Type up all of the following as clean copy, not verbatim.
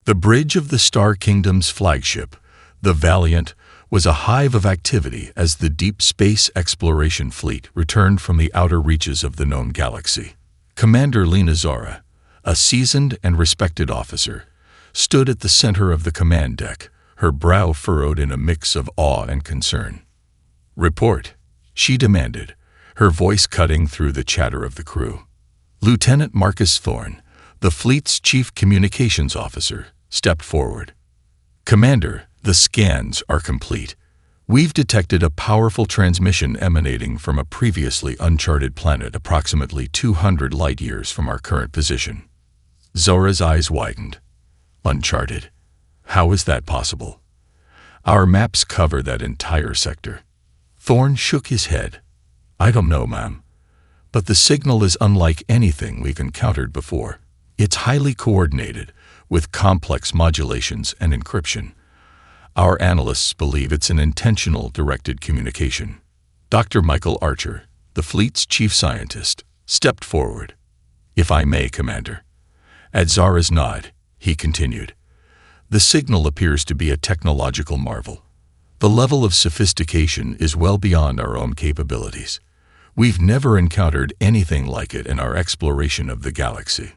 The bridge of the Star Kingdom's flagship, the Valiant, was a hive of activity as the deep space exploration fleet returned from the outer reaches of the known galaxy. Commander Lena Zara, a seasoned and respected officer, stood at the center of the command deck, her brow furrowed in a mix of awe and concern. "Report," she demanded, her voice cutting through the chatter of the crew. Lieutenant Marcus Thorne, the fleet's chief communications officer, stepped forward. "Commander, the scans are complete. We've detected a powerful transmission emanating from a previously uncharted planet approximately 200 light-years from our current position." Zora's eyes widened. "Uncharted? How is that possible? Our maps cover that entire sector." Thorne shook his head. "I don't know, ma'am. But the signal is unlike anything we've encountered before. It's highly coordinated, with complex modulations and encryption. Our analysts believe it's an intentional directed communication." Dr. Michael Archer, the fleet's chief scientist, stepped forward. "If I may, Commander." At Zara's nod, he continued, "The signal appears to be a technological marvel. The level of sophistication is well beyond our own capabilities. We've never encountered anything like it in our exploration of the galaxy."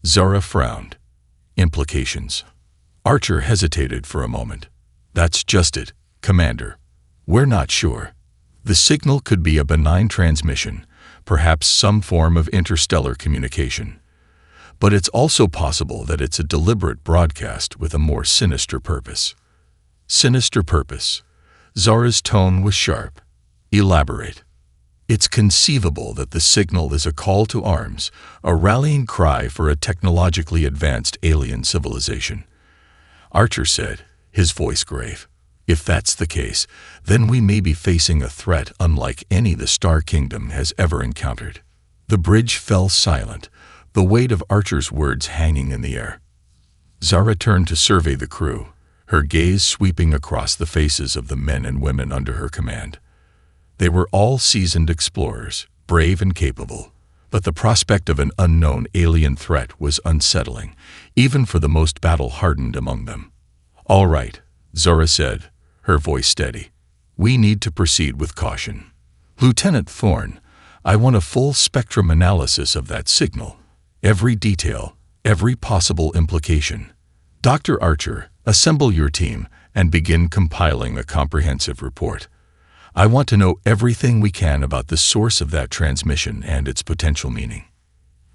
Zara frowned. "Implications?" Archer hesitated for a moment. "That's just it, Commander. We're not sure. The signal could be a benign transmission, perhaps some form of interstellar communication. But it's also possible that it's a deliberate broadcast with a more sinister purpose." "Sinister purpose?" Zara's tone was sharp. "Elaborate." "It's conceivable that the signal is a call to arms, a rallying cry for a technologically advanced alien civilization," Archer said, his voice grave. "If that's the case, then we may be facing a threat unlike any the Star Kingdom has ever encountered." The bridge fell silent, the weight of Archer's words hanging in the air. Zara turned to survey the crew, her gaze sweeping across the faces of the men and women under her command. They were all seasoned explorers, brave and capable, but the prospect of an unknown alien threat was unsettling, even for the most battle-hardened among them. "All right," Zara said, her voice steady. "We need to proceed with caution. Lieutenant Thorne, I want a full spectrum analysis of that signal. Every detail, every possible implication. Dr. Archer, assemble your team and begin compiling a comprehensive report. I want to know everything we can about the source of that transmission and its potential meaning."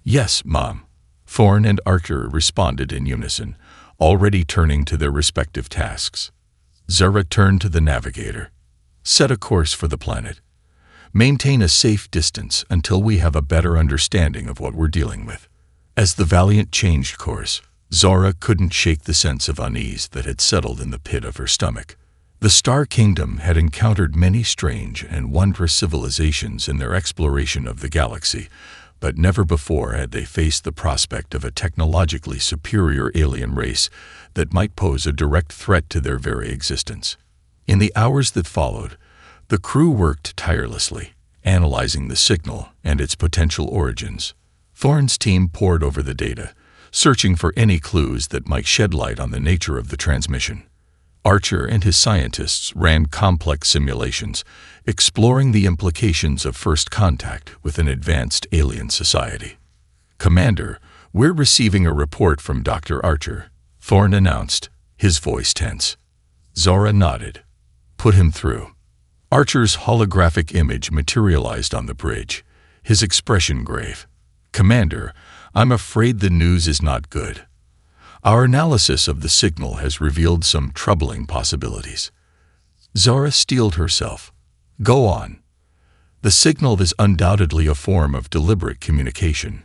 "Yes, Mom." Thorne and Archer responded in unison, already turning to their respective tasks. Zara turned to the navigator. "Set a course for the planet. Maintain a safe distance until we have a better understanding of what we're dealing with." As the Valiant changed course, Zara couldn't shake the sense of unease that had settled in the pit of her stomach. The Star Kingdom had encountered many strange and wondrous civilizations in their exploration of the galaxy, but never before had they faced the prospect of a technologically superior alien race that might pose a direct threat to their very existence. In the hours that followed, the crew worked tirelessly, analyzing the signal and its potential origins. Thorne's team pored over the data, searching for any clues that might shed light on the nature of the transmission. Archer and his scientists ran complex simulations, exploring the implications of first contact with an advanced alien society. "Commander, we're receiving a report from Dr. Archer," Thorne announced, his voice tense. Zara nodded. "Put him through." Archer's holographic image materialized on the bridge, his expression grave. "Commander, I'm afraid the news is not good. Our analysis of the signal has revealed some troubling possibilities." Zara steeled herself. "Go on." "The signal is undoubtedly a form of deliberate communication,"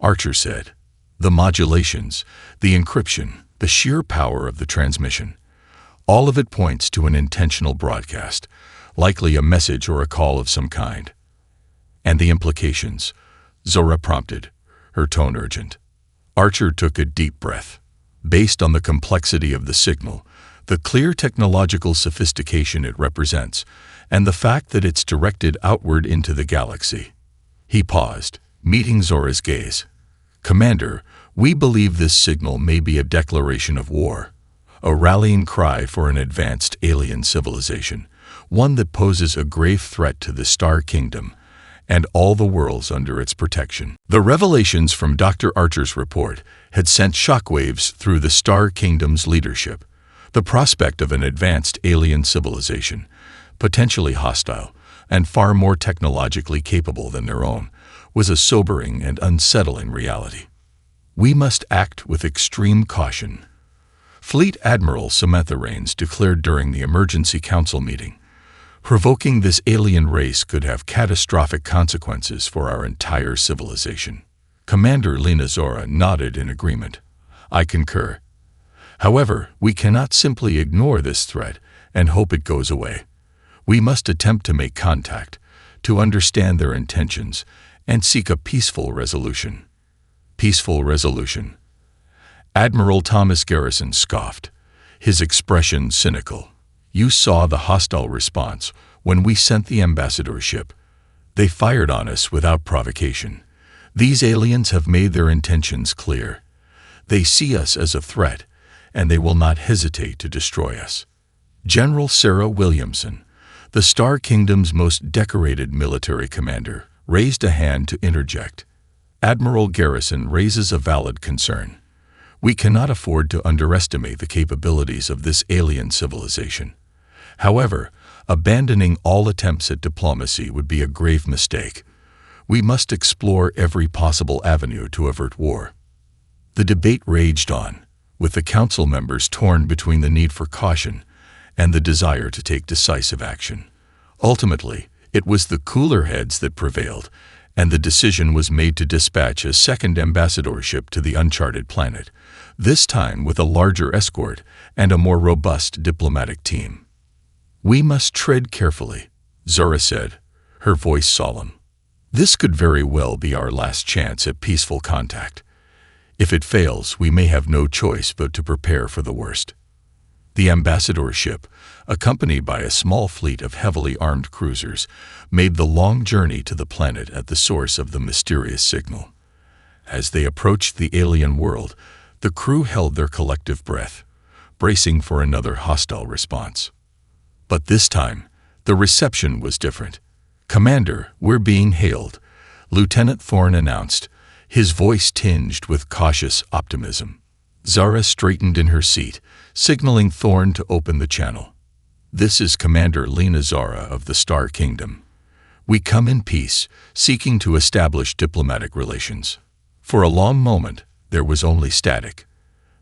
Archer said. "The modulations, the encryption, the sheer power of the transmission. All of it points to an intentional broadcast, likely a message or a call of some kind." "And the implications?" Zora prompted, her tone urgent. Archer took a deep breath. "Based on the complexity of the signal, the clear technological sophistication it represents, and the fact that it's directed outward into the galaxy." He paused, meeting Zora's gaze. "Commander, We believe this signal may be a declaration of war, a rallying cry for an advanced alien civilization, one that poses a grave threat to the Star Kingdom and all the worlds under its protection. The revelations from Dr. Archer's report had sent shockwaves through the Star Kingdom's leadership. The prospect of an advanced alien civilization, potentially hostile and far more technologically capable than their own, was a sobering and unsettling reality. We must act with extreme caution. Fleet Admiral Samantha Raines declared during the Emergency Council meeting, provoking this alien race could have catastrophic consequences for our entire civilization. Commander Lena Zora nodded in agreement. I concur. However, we cannot simply ignore this threat and hope it goes away. We must attempt to make contact, to understand their intentions, and seek a peaceful resolution. Peaceful resolution. Admiral Thomas Garrison scoffed, his expression cynical. You saw the hostile response when we sent the ambassador ship. They fired on us without provocation. These aliens have made their intentions clear. They see us as a threat, and they will not hesitate to destroy us. General Sarah Williamson, the Star Kingdom's most decorated military commander, raised a hand to interject. Admiral Garrison raises a valid concern. We cannot afford to underestimate the capabilities of this alien civilization. However, abandoning all attempts at diplomacy would be a grave mistake. We must explore every possible avenue to avert war. The debate raged on, with the council members torn between the need for caution and the desire to take decisive action. Ultimately, it was the cooler heads that prevailed, and the decision was made to dispatch a second ambassador ship to the uncharted planet, this time with a larger escort and a more robust diplomatic team. We must tread carefully, Zora said, her voice solemn. This could very well be our last chance at peaceful contact. If it fails, we may have no choice but to prepare for the worst. The ambassador ship, accompanied by a small fleet of heavily armed cruisers, made the long journey to the planet at the source of the mysterious signal. As they approached the alien world, the crew held their collective breath, bracing for another hostile response. But this time, the reception was different. Commander, we're being hailed, Lieutenant Thorne announced, his voice tinged with cautious optimism. Zara straightened in her seat, signaling Thorne to open the channel. This is Commander Lena Zara of the Star Kingdom. We come in peace, seeking to establish diplomatic relations. For a long moment, there was only static.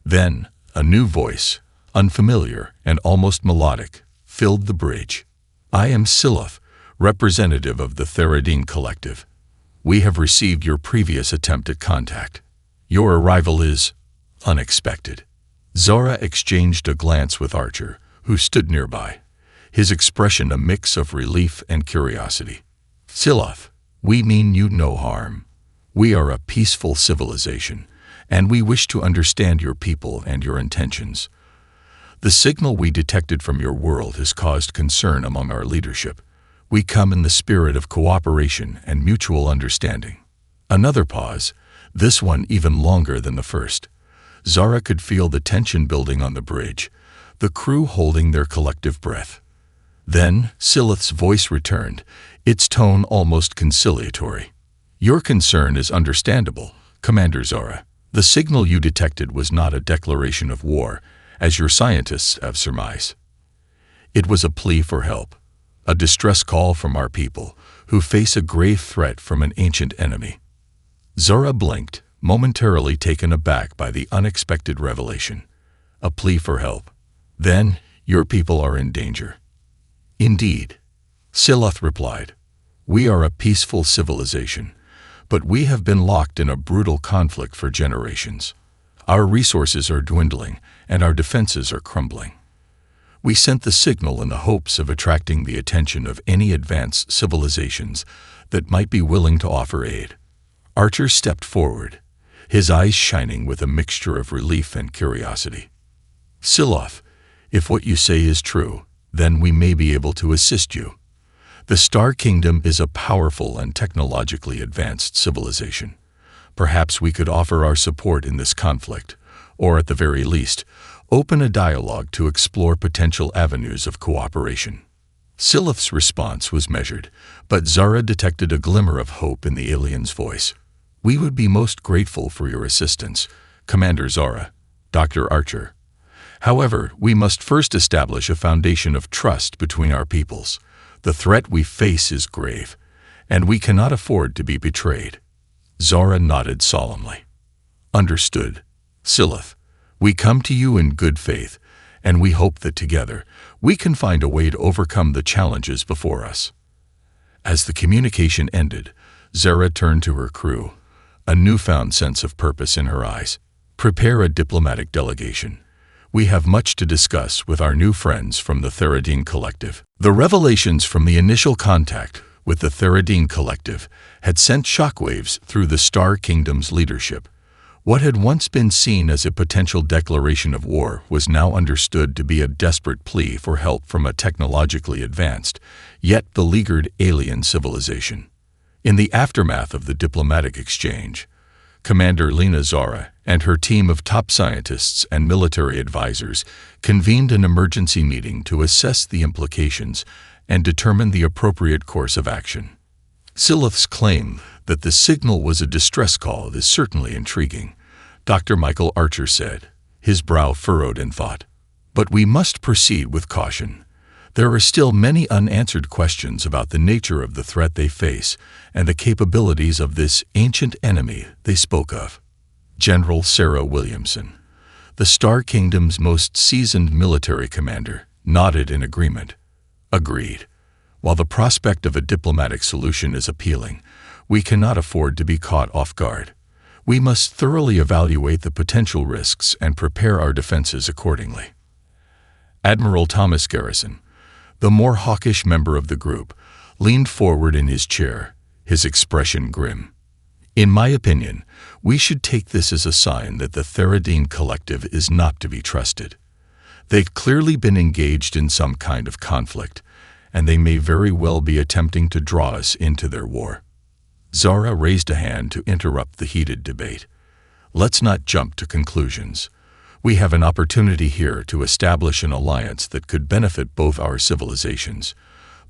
Then, a new voice, unfamiliar and almost melodic, filled the bridge. I am Siloth, representative of the Theradine Collective. We have received your previous attempt at contact. Your arrival is unexpected. Zora exchanged a glance with Archer, who stood nearby, his expression a mix of relief and curiosity. Siloth, we mean you no harm. We are a peaceful civilization, and we wish to understand your people and your intentions. The signal we detected from your world has caused concern among our leadership. We come in the spirit of cooperation and mutual understanding. Another pause, this one even longer than the first. Zara could feel the tension building on the bridge, the crew holding their collective breath. Then, Siloth's voice returned, its tone almost conciliatory. Your concern is understandable, Commander Zara. The signal you detected was not a declaration of war, as your scientists have surmised. It was a plea for help, a distress call from our people, who face a grave threat from an ancient enemy. Zora blinked, momentarily taken aback by the unexpected revelation. A plea for help. Then, your people are in danger. Indeed, Siloth replied. We are a peaceful civilization, but we have been locked in a brutal conflict for generations. Our resources are dwindling, and our defenses are crumbling. We sent the signal in the hopes of attracting the attention of any advanced civilizations that might be willing to offer aid. Archer stepped forward, his eyes shining with a mixture of relief and curiosity. Siloth, if what you say is true, then we may be able to assist you. The Star Kingdom is a powerful and technologically advanced civilization, Perhaps we could offer our support in this conflict, or at the very least, open a dialogue to explore potential avenues of cooperation. Silith's response was measured, but Zara detected a glimmer of hope in the alien's voice. "We would be most grateful for your assistance, Commander Zara, Dr. Archer. However, we must first establish a foundation of trust between our peoples. The threat we face is grave, and we cannot afford to be betrayed." Zara nodded solemnly. "Understood. Silith, we come to you in good faith, and we hope that together we can find a way to overcome the challenges before us." As the communication ended, Zara turned to her crew, a newfound sense of purpose in her eyes. "Prepare a diplomatic delegation. We have much to discuss with our new friends from the Theradine Collective." The revelations from the initial contact with the Theradine Collective had sent shockwaves through the Star Kingdom's leadership. What had once been seen as a potential declaration of war was now understood to be a desperate plea for help from a technologically advanced, yet beleaguered alien civilization. In the aftermath of the diplomatic exchange, Commander Lena Zara and her team of top scientists and military advisors convened an emergency meeting to assess the implications and determine the appropriate course of action. Silith's claim that the signal was a distress call is certainly intriguing, Dr. Michael Archer said, his brow furrowed in thought. "But we must proceed with caution. There are still many unanswered questions about the nature of the threat they face and the capabilities of this ancient enemy they spoke of." General Sarah Williamson, the Star Kingdom's most seasoned military commander, nodded in agreement. "Agreed. While the prospect of a diplomatic solution is appealing, we cannot afford to be caught off guard. We must thoroughly evaluate the potential risks and prepare our defenses accordingly." Admiral Thomas Garrison, the more hawkish member of the group, leaned forward in his chair, his expression grim. "In my opinion, we should take this as a sign that the Theradine Collective is not to be trusted. They've clearly been engaged in some kind of conflict, and they may very well be attempting to draw us into their war." Zara raised a hand to interrupt the heated debate. "Let's not jump to conclusions. We have an opportunity here to establish an alliance that could benefit both our civilizations.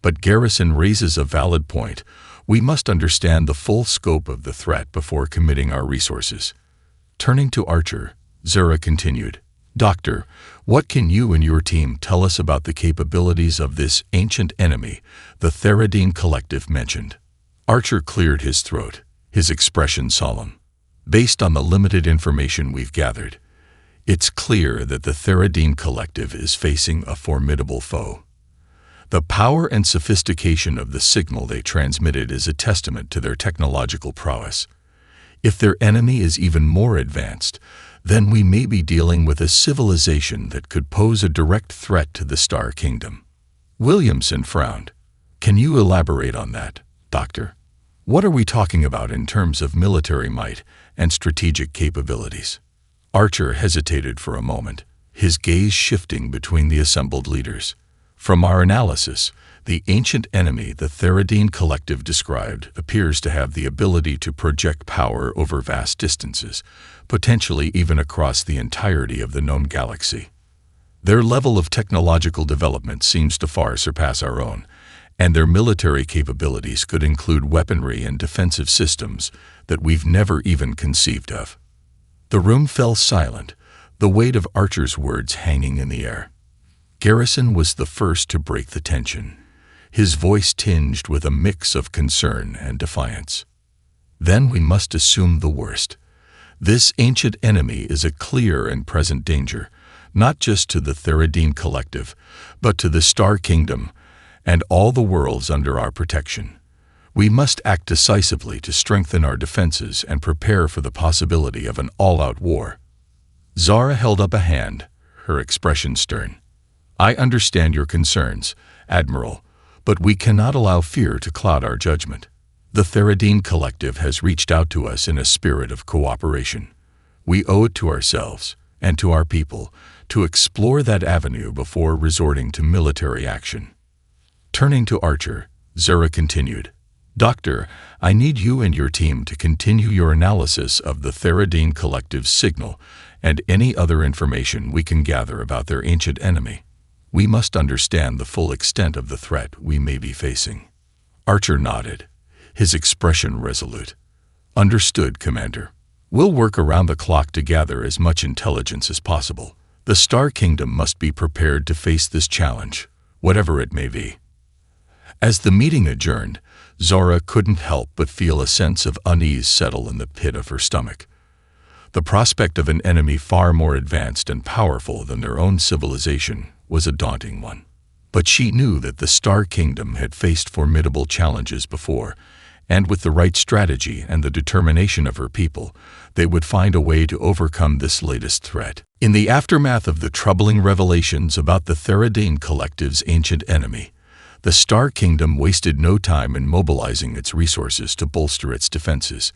But Garrison raises a valid point. We must understand the full scope of the threat before committing our resources." Turning to Archer, Zara continued, "Doctor, what can you and your team tell us about the capabilities of this ancient enemy the Theradine Collective mentioned?" Archer cleared his throat, his expression solemn. "Based on the limited information we've gathered, it's clear that the Theradine Collective is facing a formidable foe. The power and sophistication of the signal they transmitted is a testament to their technological prowess. If their enemy is even more advanced, then we may be dealing with a civilization that could pose a direct threat to the Star Kingdom." Williamson frowned. "Can you elaborate on that, Doctor? What are we talking about in terms of military might and strategic capabilities?" Archer hesitated for a moment, his gaze shifting between the assembled leaders. "From our analysis, the ancient enemy the Theradine Collective described appears to have the ability to project power over vast distances, potentially even across the entirety of the known galaxy. Their level of technological development seems to far surpass our own, and their military capabilities could include weaponry and defensive systems that we've never even conceived of." The room fell silent, the weight of Archer's words hanging in the air. Garrison was the first to break the tension, his voice tinged with a mix of concern and defiance. "Then we must assume the worst. This ancient enemy is a clear and present danger, not just to the Theradine Collective, but to the Star Kingdom and all the worlds under our protection. We must act decisively to strengthen our defenses and prepare for the possibility of an all-out war." Zara held up a hand, her expression stern. "I understand your concerns, Admiral, but we cannot allow fear to cloud our judgment. The Theradine Collective has reached out to us in a spirit of cooperation. We owe it to ourselves and to our people to explore that avenue before resorting to military action." Turning to Archer, Zara continued, Doctor, I need you and your team to continue your analysis of the Theradine Collective's signal and any other information we can gather about their ancient enemy. We must understand the full extent of the threat we may be facing." Archer nodded, his expression resolute. "Understood, Commander. We'll work around the clock to gather as much intelligence as possible. The Star Kingdom must be prepared to face this challenge, whatever it may be." As the meeting adjourned, Zora couldn't help but feel a sense of unease settle in the pit of her stomach. The prospect of an enemy far more advanced and powerful than their own civilization was a daunting one. But she knew that the Star Kingdom had faced formidable challenges before, and with the right strategy and the determination of her people, they would find a way to overcome this latest threat. In the aftermath of the troubling revelations about the Theradine Collective's ancient enemy, the Star Kingdom wasted no time in mobilizing its resources to bolster its defenses.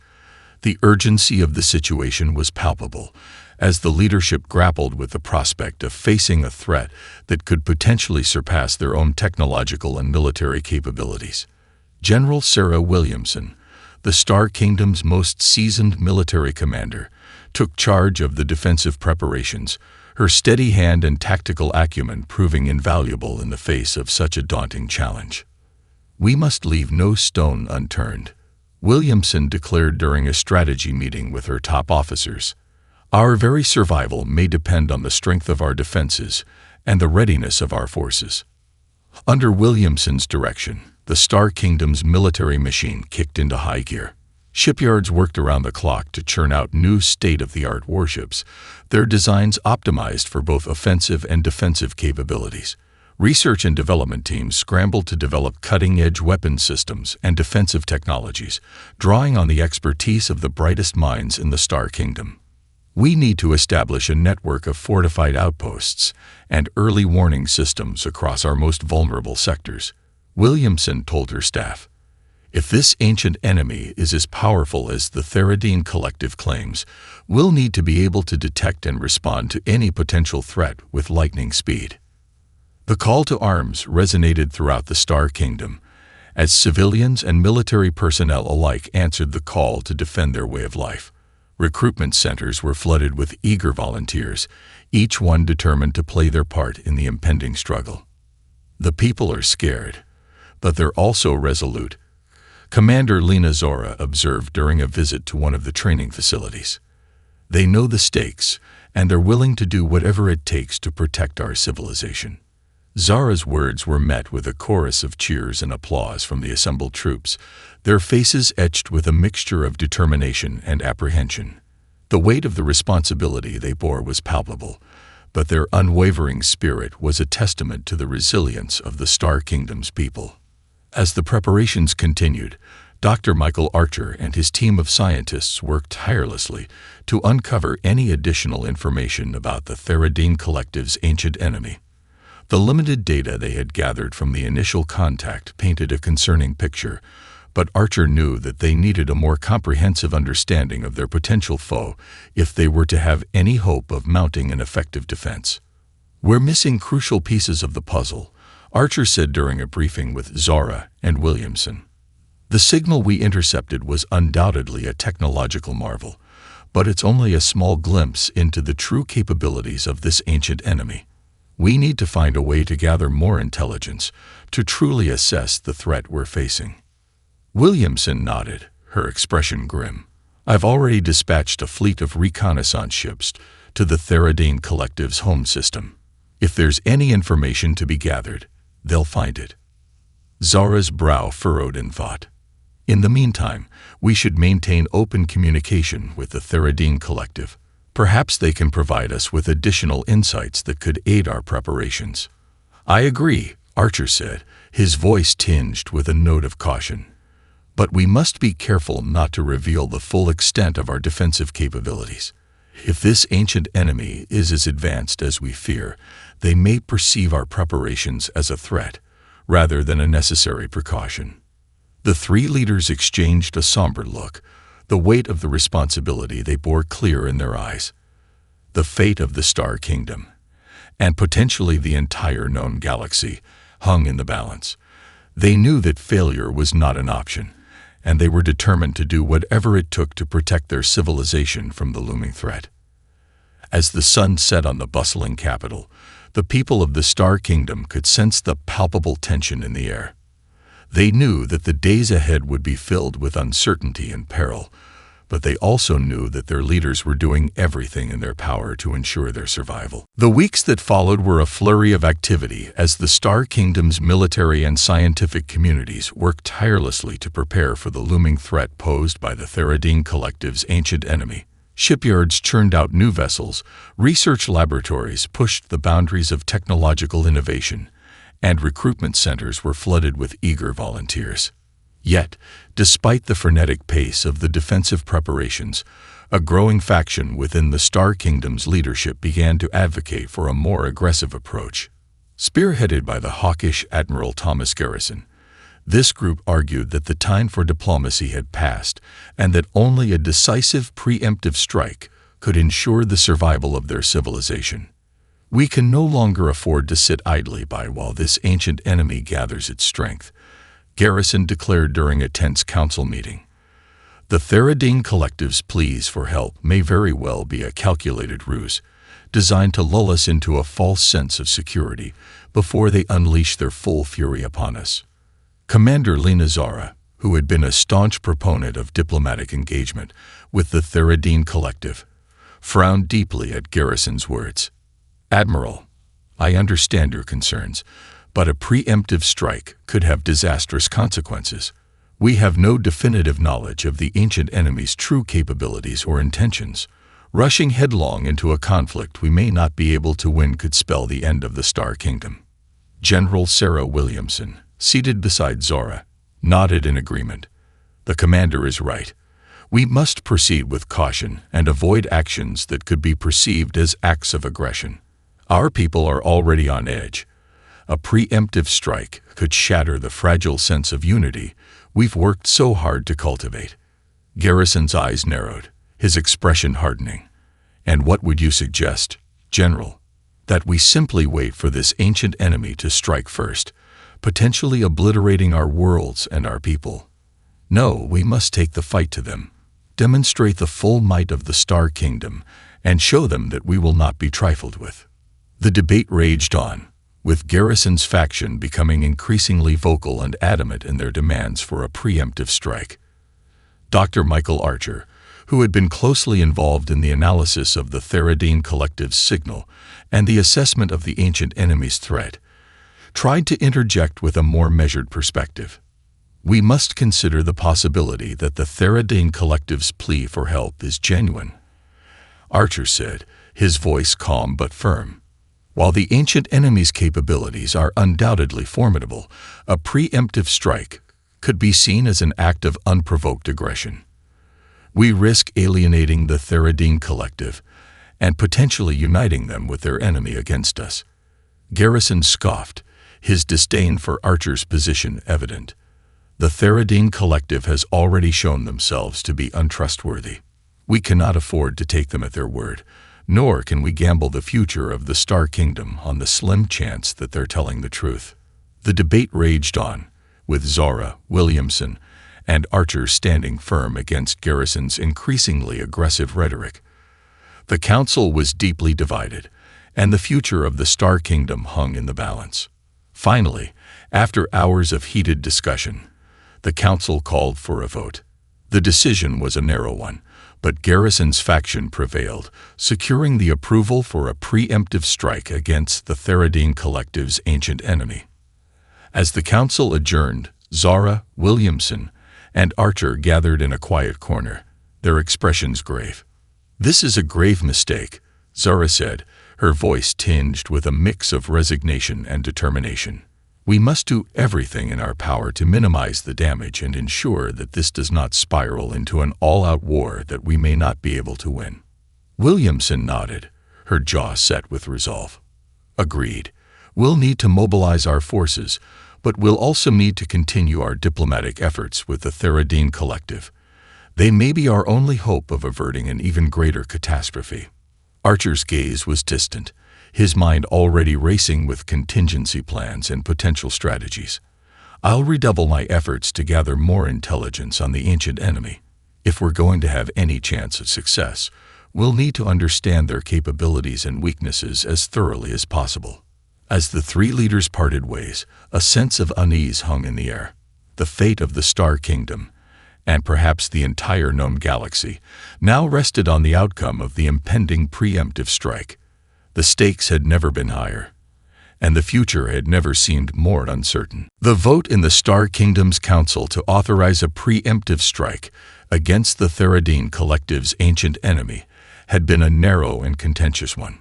The urgency of the situation was palpable, as the leadership grappled with the prospect of facing a threat that could potentially surpass their own technological and military capabilities. General Sarah Williamson, the Star Kingdom's most seasoned military commander, took charge of the defensive preparations, her steady hand and tactical acumen proving invaluable in the face of such a daunting challenge. "We must leave no stone unturned," Williamson declared during a strategy meeting with her top officers. "Our very survival may depend on the strength of our defenses and the readiness of our forces." Under Williamson's direction, the Star Kingdom's military machine kicked into high gear. Shipyards worked around the clock to churn out new state-of-the-art warships, their designs optimized for both offensive and defensive capabilities. Research and development teams scrambled to develop cutting-edge weapon systems and defensive technologies, drawing on the expertise of the brightest minds in the Star Kingdom. "We need to establish a network of fortified outposts and early warning systems across our most vulnerable sectors," Williamson told her staff. "If this ancient enemy is as powerful as the Theradine Collective claims, we'll need to be able to detect and respond to any potential threat with lightning speed." The call to arms resonated throughout the Star Kingdom, as civilians and military personnel alike answered the call to defend their way of life. Recruitment centers were flooded with eager volunteers, each one determined to play their part in the impending struggle. "The people are scared, but they're also resolute," Commander Lena Zora observed during a visit to one of the training facilities. "They know the stakes, and they're willing to do whatever it takes to protect our civilization." Zara's words were met with a chorus of cheers and applause from the assembled troops, their faces etched with a mixture of determination and apprehension. The weight of the responsibility they bore was palpable, but their unwavering spirit was a testament to the resilience of the Star Kingdom's people. As the preparations continued, Dr. Michael Archer and his team of scientists worked tirelessly to uncover any additional information about the Theradine Collective's ancient enemy. The limited data they had gathered from the initial contact painted a concerning picture, but Archer knew that they needed a more comprehensive understanding of their potential foe if they were to have any hope of mounting an effective defense. "We're missing crucial pieces of the puzzle," Archer said during a briefing with Zora and Williamson. "The signal we intercepted was undoubtedly a technological marvel, but it's only a small glimpse into the true capabilities of this ancient enemy. We need to find a way to gather more intelligence to truly assess the threat we're facing." Williamson nodded, her expression grim. "I've already dispatched a fleet of reconnaissance ships to the Theradine Collective's home system. If there's any information to be gathered, they'll find it." Zara's brow furrowed in thought. "In the meantime, we should maintain open communication with the Theradine Collective. Perhaps they can provide us with additional insights that could aid our preparations." "I agree," Archer said, his voice tinged with a note of caution. "But we must be careful not to reveal the full extent of our defensive capabilities. If this ancient enemy is as advanced as we fear, they may perceive our preparations as a threat, rather than a necessary precaution." The three leaders exchanged a somber look, the weight of the responsibility they bore clear in their eyes. The fate of the Star Kingdom, and potentially the entire known galaxy, hung in the balance. They knew that failure was not an option, and they were determined to do whatever it took to protect their civilization from the looming threat. As the sun set on the bustling capital, the people of the Star Kingdom could sense the palpable tension in the air. They knew that the days ahead would be filled with uncertainty and peril, but they also knew that their leaders were doing everything in their power to ensure their survival. The weeks that followed were a flurry of activity as the Star Kingdom's military and scientific communities worked tirelessly to prepare for the looming threat posed by the Theradine Collective's ancient enemy. Shipyards churned out new vessels, research laboratories pushed the boundaries of technological innovation, and recruitment centers were flooded with eager volunteers. Yet, despite the frenetic pace of the defensive preparations, a growing faction within the Star Kingdom's leadership began to advocate for a more aggressive approach. Spearheaded by the hawkish Admiral Thomas Garrison, this group argued that the time for diplomacy had passed and that only a decisive preemptive strike could ensure the survival of their civilization. "We can no longer afford to sit idly by while this ancient enemy gathers its strength," Garrison declared during a tense council meeting. The Theradine Collective's pleas for help may very well be a calculated ruse, designed to lull us into a false sense of security before they unleash their full fury upon us. Commander Lena Zara, who had been a staunch proponent of diplomatic engagement with the Theradine Collective, frowned deeply at Garrison's words. "Admiral, I understand your concerns, but a preemptive strike could have disastrous consequences. We have no definitive knowledge of the ancient enemy's true capabilities or intentions. Rushing headlong into a conflict we may not be able to win could spell the end of the Star Kingdom." General Sarah Williamson, seated beside Zora, nodded in agreement. "The commander is right. We must proceed with caution and avoid actions that could be perceived as acts of aggression. Our people are already on edge. A preemptive strike could shatter the fragile sense of unity we've worked so hard to cultivate." Garrison's eyes narrowed, his expression hardening. "And what would you suggest, General? That we simply wait for this ancient enemy to strike first, potentially obliterating our worlds and our people? No, we must take the fight to them, demonstrate the full might of the Star Kingdom, and show them that we will not be trifled with." The debate raged on, with Garrison's faction becoming increasingly vocal and adamant in their demands for a preemptive strike. Dr. Michael Archer, who had been closely involved in the analysis of the Theradine Collective's signal and the assessment of the ancient enemy's threat, tried to interject with a more measured perspective. "We must consider the possibility that the Theradine Collective's plea for help is genuine," Archer said, his voice calm but firm. "While the ancient enemy's capabilities are undoubtedly formidable, a preemptive strike could be seen as an act of unprovoked aggression. We risk alienating the Theradine Collective and potentially uniting them with their enemy against us." Garrison scoffed, his disdain for Archer's position evident. "The Theradine Collective has already shown themselves to be untrustworthy. We cannot afford to take them at their word, nor can we gamble the future of the Star Kingdom on the slim chance that they're telling the truth." The debate raged on, with Zora, Williamson, and Archer standing firm against Garrison's increasingly aggressive rhetoric. The council was deeply divided, and the future of the Star Kingdom hung in the balance. Finally, after hours of heated discussion, the council called for a vote. The decision was a narrow one, but Garrison's faction prevailed, securing the approval for a preemptive strike against the Theradine Collective's ancient enemy. As the council adjourned, Zara, Williamson, and Archer gathered in a quiet corner, their expressions grave. "This is a grave mistake," Zara said, her voice tinged with a mix of resignation and determination. "We must do everything in our power to minimize the damage and ensure that this does not spiral into an all-out war that we may not be able to win." Williamson nodded, her jaw set with resolve. "Agreed. We'll need to mobilize our forces, but we'll also need to continue our diplomatic efforts with the Theradine Collective. They may be our only hope of averting an even greater catastrophe." Archer's gaze was distant, his mind already racing with contingency plans and potential strategies. I'll redouble my efforts to gather more intelligence on the ancient enemy. If we're going to have any chance of success, we'll need to understand their capabilities and weaknesses as thoroughly as possible." As the three leaders parted ways, a sense of unease hung in the air. The fate of the Star Kingdom, and perhaps the entire known galaxy, now rested on the outcome of the impending preemptive strike. The stakes had never been higher, and the future had never seemed more uncertain. The vote in the Star Kingdom's council to authorize a preemptive strike against the Theradine Collective's ancient enemy had been a narrow and contentious one.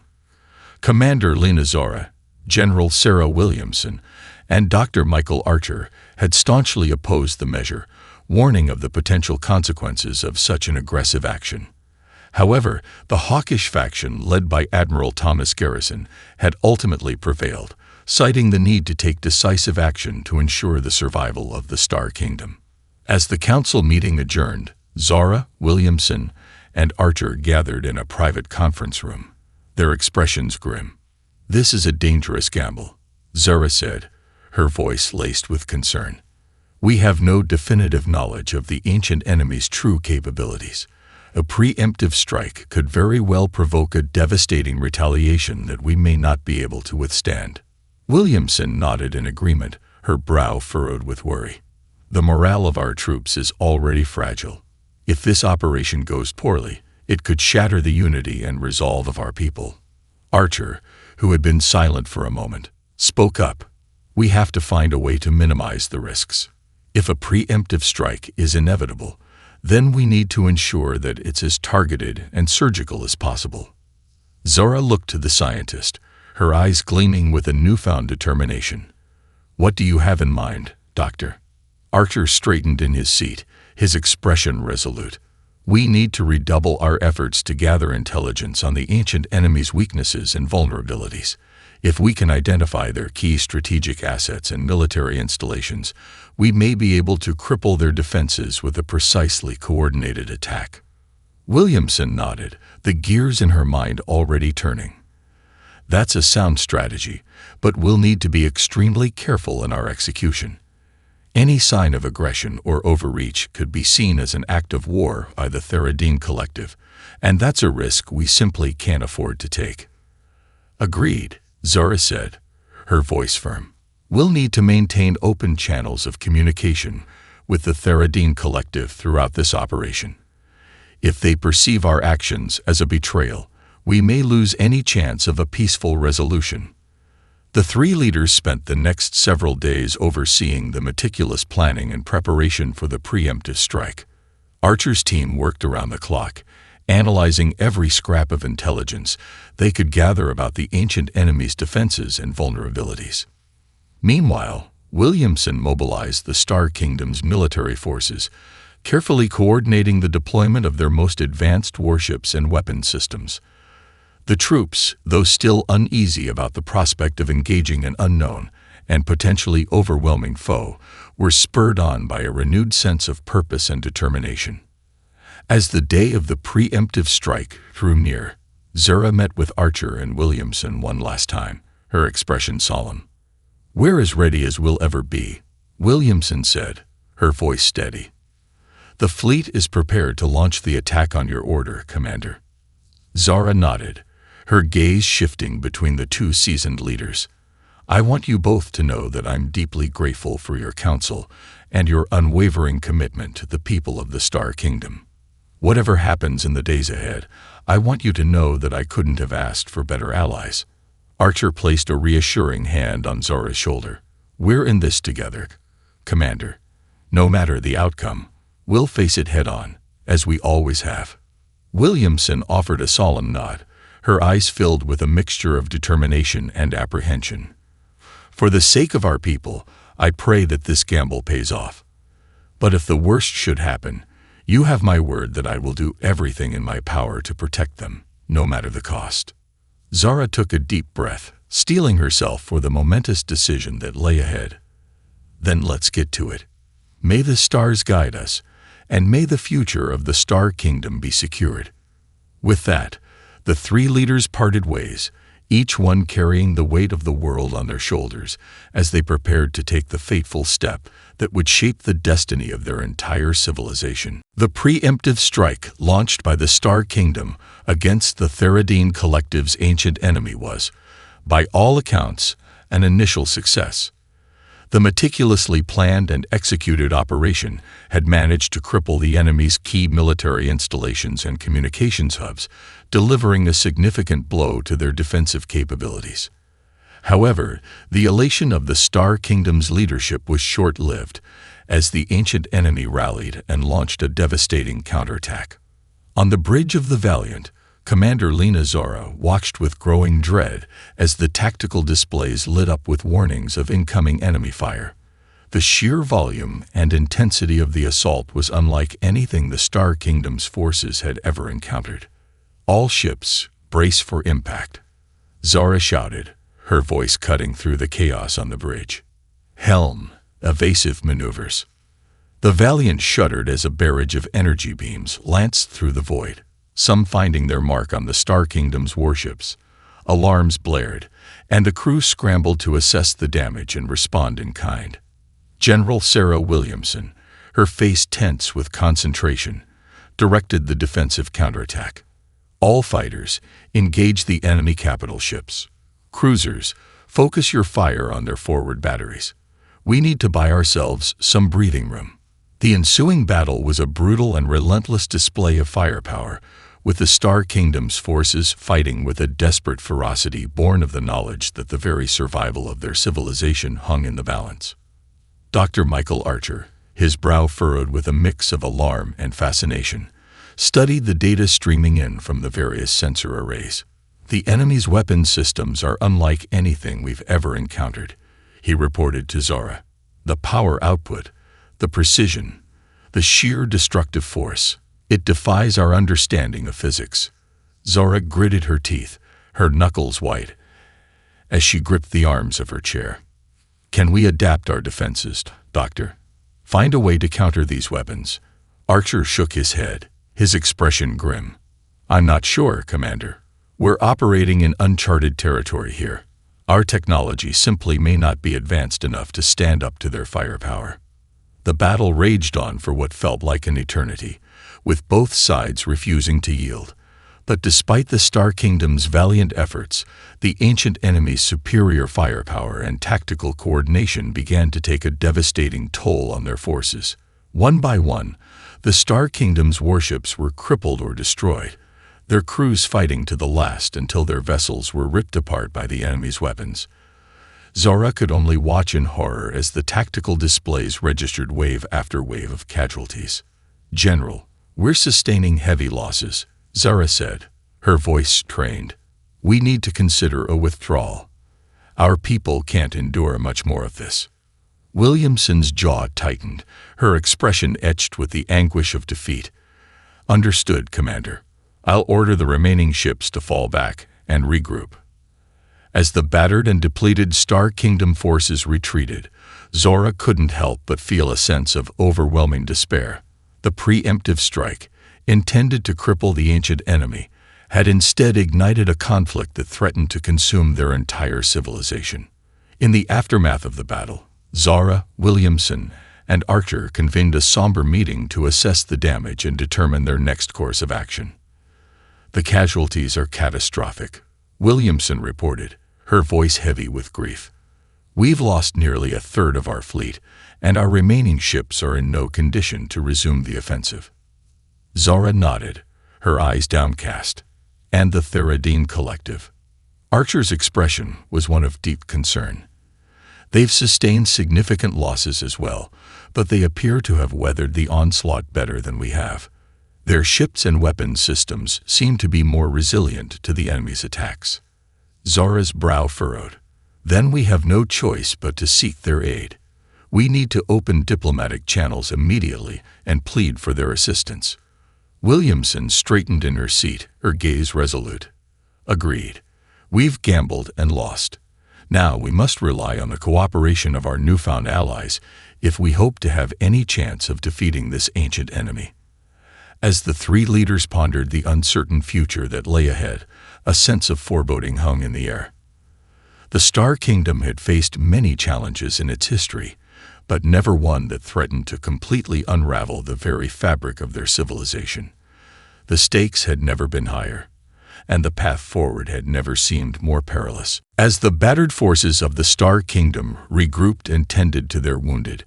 Commander Lena Zora, General Sarah Williamson, and Dr. Michael Archer had staunchly opposed the measure, warning of the potential consequences of such an aggressive action. However, the hawkish faction led by Admiral Thomas Garrison had ultimately prevailed, citing the need to take decisive action to ensure the survival of the Star Kingdom. As the council meeting adjourned, Zora, Williamson, and Archer gathered in a private conference room, their expressions grim. "This is a dangerous gamble," Zora said, her voice laced with concern. "We have no definitive knowledge of the ancient enemy's true capabilities. A preemptive strike could very well provoke a devastating retaliation that we may not be able to withstand." Williamson nodded in agreement, her brow furrowed with worry. "The morale of our troops is already fragile. If this operation goes poorly, it could shatter the unity and resolve of our people." Archer, who had been silent for a moment, spoke up. "We have to find a way to minimize the risks. If a preemptive strike is inevitable, then we need to ensure that it's as targeted and surgical as possible." Zora looked to the scientist, her eyes gleaming with a newfound determination. "What do you have in mind, Doctor?" Archer straightened in his seat, his expression resolute. "We need to redouble our efforts to gather intelligence on the ancient enemy's weaknesses and vulnerabilities. If we can identify their key strategic assets and military installations, we may be able to cripple their defenses with a precisely coordinated attack." Williamson nodded, the gears in her mind already turning. "That's a sound strategy, but we'll need to be extremely careful in our execution. Any sign of aggression or overreach could be seen as an act of war by the Theradine Collective, and that's a risk we simply can't afford to take." "Agreed," Zora said, her voice firm. "We'll need to maintain open channels of communication with the Theradine Collective throughout this operation. If they perceive our actions as a betrayal, we may lose any chance of a peaceful resolution." The three leaders spent the next several days overseeing the meticulous planning and preparation for the preemptive strike. Archer's team worked around the clock, analyzing every scrap of intelligence they could gather about the ancient enemy's defenses and vulnerabilities. Meanwhile, Williamson mobilized the Star Kingdom's military forces, carefully coordinating the deployment of their most advanced warships and weapon systems. The troops, though still uneasy about the prospect of engaging an unknown and potentially overwhelming foe, were spurred on by a renewed sense of purpose and determination. As the day of the preemptive strike drew near, Zora met with Archer and Williamson one last time, her expression solemn. "We're as ready as we'll ever be," Williamson said, her voice steady. "The fleet is prepared to launch the attack on your order, Commander." Zora nodded, her gaze shifting between the two seasoned leaders. "I want you both to know that I'm deeply grateful for your counsel and your unwavering commitment to the people of the Star Kingdom. Whatever happens in the days ahead, I want you to know that I couldn't have asked for better allies." Archer placed a reassuring hand on Zora's shoulder. "We're in this together, Commander. No matter the outcome, we'll face it head-on, as we always have." Williamson offered a solemn nod, her eyes filled with a mixture of determination and apprehension. "For the sake of our people, I pray that this gamble pays off. But if the worst should happen, you have my word that I will do everything in my power to protect them, no matter the cost." Zora took a deep breath, steeling herself for the momentous decision that lay ahead. "Then let's get to it. May the stars guide us, and may the future of the Star Kingdom be secured." With that, the three leaders parted ways, each one carrying the weight of the world on their shoulders as they prepared to take the fateful step that would shape the destiny of their entire civilization. The preemptive strike launched by the Star Kingdom against the Theradine Collective's ancient enemy was, by all accounts, an initial success. The meticulously planned and executed operation had managed to cripple the enemy's key military installations and communications hubs, delivering a significant blow to their defensive capabilities. However, the elation of the Star Kingdom's leadership was short-lived, as the ancient enemy rallied and launched a devastating counterattack. On the bridge of the Valiant, Commander Lena Zora watched with growing dread as the tactical displays lit up with warnings of incoming enemy fire. The sheer volume and intensity of the assault was unlike anything the Star Kingdom's forces had ever encountered. "All ships, brace for impact," Zora shouted, her voice cutting through the chaos on the bridge. "Helm, evasive maneuvers." The Valiant shuddered as a barrage of energy beams lanced through the void, some finding their mark on the Star Kingdom's warships. Alarms blared, and the crew scrambled to assess the damage and respond in kind. General Sarah Williamson, her face tense with concentration, directed the defensive counterattack. "All fighters, engage the enemy capital ships. Cruisers, focus your fire on their forward batteries. We need to buy ourselves some breathing room." The ensuing battle was a brutal and relentless display of firepower, with the Star Kingdom's forces fighting with a desperate ferocity born of the knowledge that the very survival of their civilization hung in the balance. Dr. Michael Archer, his brow furrowed with a mix of alarm and fascination, studied the data streaming in from the various sensor arrays. "The enemy's weapon systems are unlike anything we've ever encountered," he reported to Zora. "The power output, the precision, the sheer destructive force. It defies our understanding of physics." Zora gritted her teeth, her knuckles white, as she gripped the arms of her chair. "Can we adapt our defenses, Doctor? Find a way to counter these weapons?" Archer shook his head, his expression grim. "I'm not sure, Commander. We're operating in uncharted territory here. Our technology simply may not be advanced enough to stand up to their firepower." The battle raged on for what felt like an eternity, with both sides refusing to yield. But despite the Star Kingdom's valiant efforts, the ancient enemy's superior firepower and tactical coordination began to take a devastating toll on their forces. One by one, the Star Kingdom's warships were crippled or destroyed, their crews fighting to the last until their vessels were ripped apart by the enemy's weapons. Zora could only watch in horror as the tactical displays registered wave after wave of casualties. "General, we're sustaining heavy losses," Zora said, her voice strained. "We need to consider a withdrawal. Our people can't endure much more of this." Williamson's jaw tightened, her expression etched with the anguish of defeat. "Understood, Commander. I'll order the remaining ships to fall back and regroup." As the battered and depleted Star Kingdom forces retreated, Zora couldn't help but feel a sense of overwhelming despair. The preemptive strike, intended to cripple the ancient enemy, had instead ignited a conflict that threatened to consume their entire civilization. In the aftermath of the battle, Zora, Williamson, and Archer convened a somber meeting to assess the damage and determine their next course of action. "The casualties are catastrophic," Williamson reported, her voice heavy with grief. "We've lost nearly a third of our fleet, and our remaining ships are in no condition to resume the offensive." Zora nodded, her eyes downcast. "And the Theradine Collective?" Archer's expression was one of deep concern. "They've sustained significant losses as well, but they appear to have weathered the onslaught better than we have. Their ships and weapons systems seem to be more resilient to the enemy's attacks." Zora's brow furrowed. "Then we have no choice but to seek their aid. We need to open diplomatic channels immediately and plead for their assistance." Williamson straightened in her seat, her gaze resolute. "Agreed. We've gambled and lost. Now we must rely on the cooperation of our newfound allies if we hope to have any chance of defeating this ancient enemy." As the three leaders pondered the uncertain future that lay ahead, A sense of foreboding hung in the air. The Star Kingdom had faced many challenges in its history, but never one that threatened to completely unravel the very fabric of their civilization. The stakes had never been higher, and the path forward had never seemed more perilous. As the battered forces of the Star Kingdom regrouped and tended to their wounded,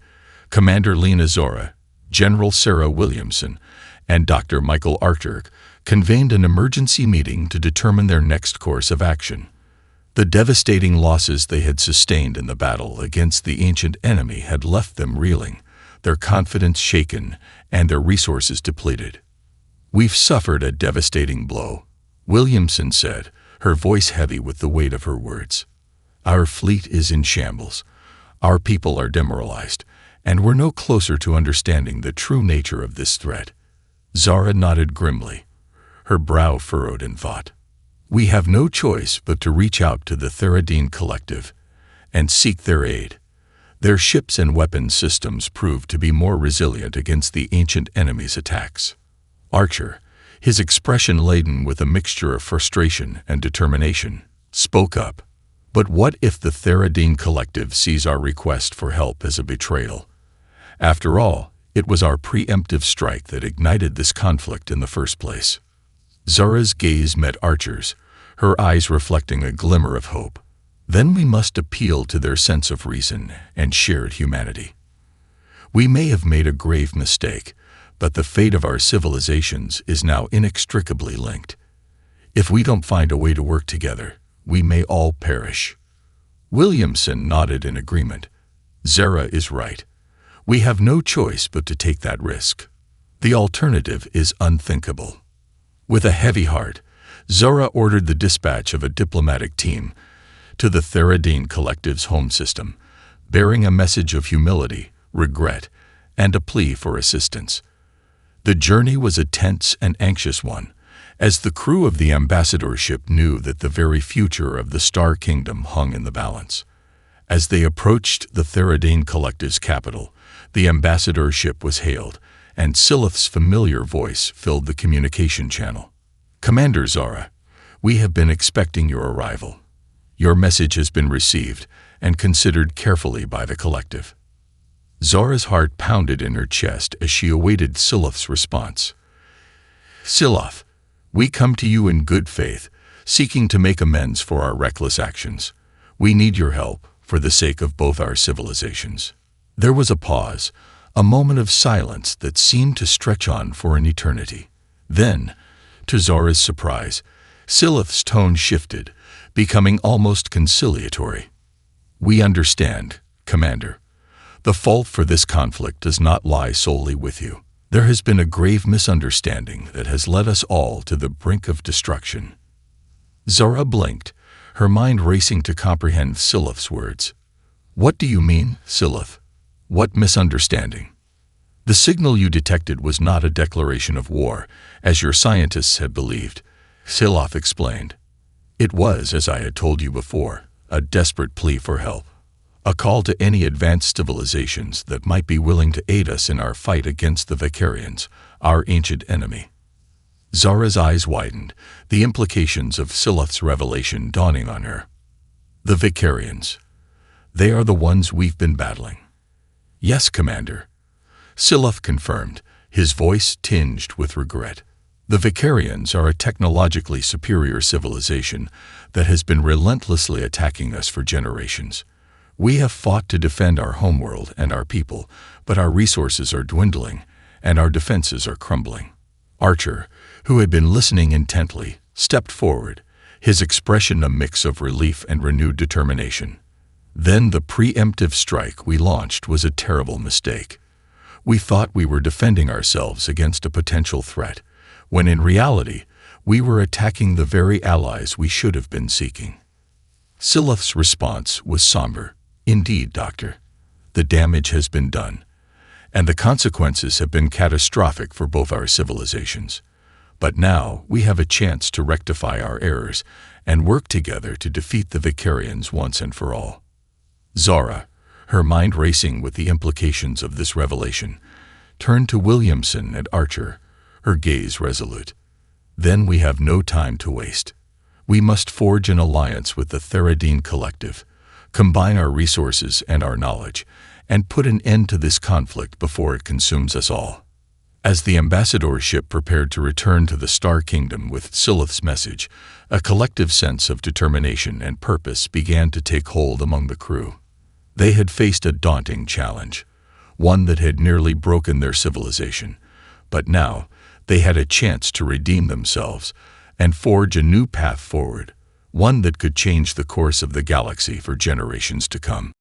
Commander Lena Zora, General Sarah Williamson, and Dr. Michael Archer convened an emergency meeting to determine their next course of action. The devastating losses they had sustained in the battle against the ancient enemy had left them reeling, their confidence shaken, and their resources depleted. "We've suffered a devastating blow," Williamson said, her voice heavy with the weight of her words. "Our fleet is in shambles. Our people are demoralized, and we're no closer to understanding the true nature of this threat." Zara nodded grimly, her brow furrowed in thought. "We have no choice but to reach out to the Theradine Collective and seek their aid. Their ships and weapons systems proved to be more resilient against the ancient enemy's attacks." Archer, his expression laden with a mixture of frustration and determination, spoke up. "But what if the Theradine Collective sees our request for help as a betrayal? After all, it was our preemptive strike that ignited this conflict in the first place." Zara's gaze met Archer's, her eyes reflecting a glimmer of hope. "Then we must appeal to their sense of reason and shared humanity. We may have made a grave mistake, but the fate of our civilizations is now inextricably linked. If we don't find a way to work together, we may all perish." Williamson nodded in agreement. "Zara is right. We have no choice but to take that risk. The alternative is unthinkable." With a heavy heart, Zara ordered the dispatch of a diplomatic team to the Theradine Collective's home system, bearing a message of humility, regret, and a plea for assistance. The journey was a tense and anxious one, as the crew of the ambassador ship knew that the very future of the Star Kingdom hung in the balance. As they approached the Theradine Collective's capital, the ambassador ship was hailed, and Silith's familiar voice filled the communication channel. "Commander Zara, we have been expecting your arrival. Your message has been received and considered carefully by the collective." Zara's heart pounded in her chest as she awaited Silith's response. "Silith, we come to you in good faith, seeking to make amends for our reckless actions. We need your help for the sake of both our civilizations." There was a pause, a moment of silence that seemed to stretch on for an eternity. Then, to Zara's surprise, Silith's tone shifted, becoming almost conciliatory. "We understand, Commander. The fault for this conflict does not lie solely with you. There has been a grave misunderstanding that has led us all to the brink of destruction." Zara blinked, her mind racing to comprehend Silith's words. "What do you mean, Silith? What misunderstanding?" "The signal you detected was not a declaration of war, as your scientists had believed," Silith explained. "It was, as I had told you before, a desperate plea for help. A call to any advanced civilizations that might be willing to aid us in our fight against the Vicarians, our ancient enemy." Zara's eyes widened, the implications of Silith's revelation dawning on her. "The Vicarians. They are the ones we've been battling." "Yes, Commander," Silith confirmed, his voice tinged with regret. "The Vicarians are a technologically superior civilization that has been relentlessly attacking us for generations. We have fought to defend our homeworld and our people, but our resources are dwindling, and our defenses are crumbling." Archer, who had been listening intently, stepped forward, his expression a mix of relief and renewed determination. "Then the preemptive strike we launched was a terrible mistake. We thought we were defending ourselves against a potential threat, when in reality, we were attacking the very allies we should have been seeking." Silith's response was somber. "Indeed, Doctor. The damage has been done, and the consequences have been catastrophic for both our civilizations. But now we have a chance to rectify our errors and work together to defeat the Vicarians once and for all." Zara, her mind racing with the implications of this revelation, turned to Williamson and Archer, her gaze resolute. "Then we have no time to waste. We must forge an alliance with the Theradine Collective, combine our resources and our knowledge, and put an end to this conflict before it consumes us all. As the ambassador ship prepared to return to the Star Kingdom with Silith's message, a collective sense of determination and purpose began to take hold among the crew. They had faced a daunting challenge, one that had nearly broken their civilization, but now they had a chance to redeem themselves and forge a new path forward, one that could change the course of the galaxy for generations to come.